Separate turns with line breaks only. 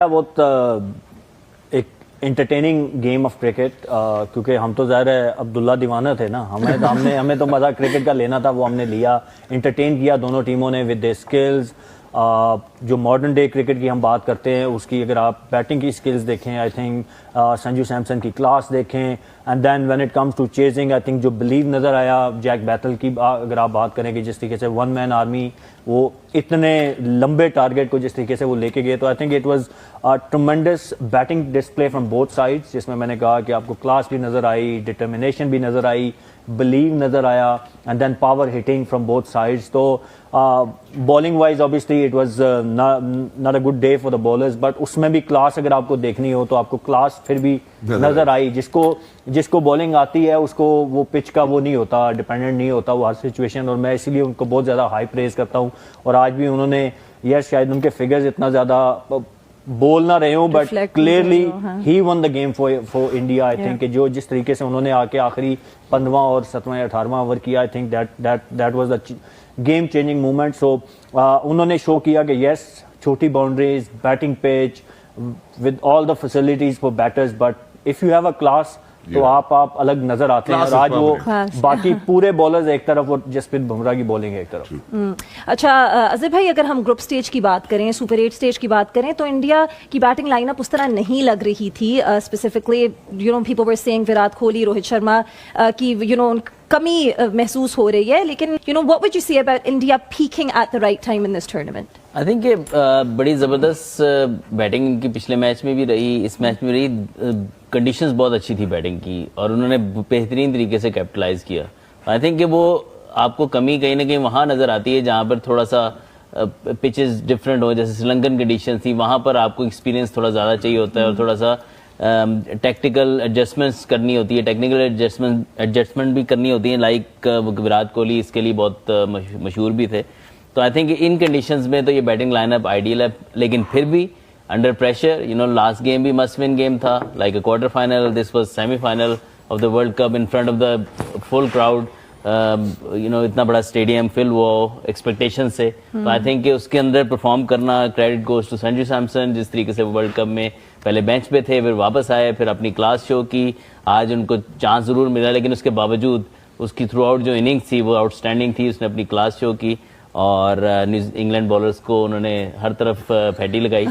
बहुत एक entertaining game of cricket, क्योंकि हम तो ज़ाहिर है अब्दुल्ला दीवाना थे ना, हमें तो मज़ा क्रिकेट का लेना था, वो हमने लिया, इंटरटेन किया दोनों टीमों ने विद देयर स्किल्स। जो मॉडर्न डे क्रिकेट की हम बात करते हैं उसकी अगर आप बैटिंग की स्किल्स देखें, आई थिंक संजू सैमसन की क्लास देखें, and then when it comes to chasing, I think जो बिलीव नज़र आया जैक बैटल की अगर आप बात करें कि जिस तरीके से वन मैन आर्मी वो इतने लंबे टारगेट को जिस तरीके से वो लेके गए, तो I think it was a tremendous batting display from both sides, जिसमें मैंने कहा कि आपको क्लास भी नज़र आई, डिटर्मिनेशन भी नज़र आई, बिलीव नज़र आया, and then power hitting from both sides. तो bowling wise obviously it was not a good day for the bowlers, but उसमें भी क्लास अगर आपको देखनी हो तो आपको क्लास फिर भी नज़र आई। जिसको बॉलिंग आती है उसको वो पिच का वो नहीं होता, डिपेंडेंट नहीं होता वो हर सिचुएशन, और मैं इसीलिए उनको बहुत ज़्यादा हाई प्रेज करता हूँ। और आज भी उन्होंने, यस शायद उनके फिगर्स इतना ज़्यादा बोल ना रहे हूँ, but clearly he one the game for India. I think जो जिस तरीके से उन्होंने आके आखिरी 15वां और 7वां या 18वां ओवर किया, I think that was the game changing movement. So उन्होंने शो किया कि यस, छोटी boundaries, batting pitch with all the facilities for batters, but if you have a class तो आप अलग नजर आते हैं। और आज वो बाकी पूरे बॉलर्स एक तरफ और जसप्रीत बुमराह की बॉलिंग एक तरफ।
अच्छा अजहर भाई, अगर हम ग्रुप स्टेज की बात करें, सुपर 8 स्टेज की बात करें, तो इंडिया की बैटिंग लाइनअप उस तरह नहीं लग रही थी। Specifically people were saying Virat Kohli, Rohit Sharma की कमी महसूस हो रही है, लेकिन what would you say about India peeking at the right time in this tournament?
I think बड़ी ज़बरदस्त बैटिंग इनकी पिछले मैच में भी रही, इस मैच में रही। कंडीशंस बहुत अच्छी थी बैटिंग की और उन्होंने बेहतरीन तरीके से कैपिटलाइज किया। आई थिंक कि वो आपको कमी कहीं ना कहीं वहाँ नज़र आती है जहाँ पर थोड़ा सा पिचेस डिफरेंट हो, जैसे श्रीलंकन कंडीशंस थी, वहाँ पर आपको एक्सपीरियंस थोड़ा ज़्यादा चाहिए होता है और थोड़ा सा टेक्निकल एडजस्टमेंट्स करनी होती है, टेक्निकल एडजस्टमेंट भी करनी होती है। लाइक विराट कोहली इसके लिए बहुत मशहूर भी थे। तो आई थिंक इन कंडीशंस में तो ये बैटिंग लाइनअप आइडियल है, लेकिन फिर भी अंडर प्रेशर, लास्ट गेम भी मस्ट विन गेम था, like a quarter final, this was semifinal of the world cup in front of the full crowd, इतना बड़ा स्टेडियम फिल हुआ एक्सपेक्टेशन से। तो आई थिंक कि उसके अंदर परफॉर्म करना, credit goes to Sanju Samson, जिस तरीके से वर्ल्ड कप में पहले बेंच पे थे, फिर वापस आए, फिर अपनी क्लास शो की। आज उनको चांस जरूर मिला, लेकिन उसके बावजूद उसकी थ्रू आउट जो इनिंग्स थी वो आउटस्टैंडिंग थी, उसने अपनी क्लास शो की और इंग्लैंड बॉलर्स को उन्होंने हर तरफ फैटी लगाई।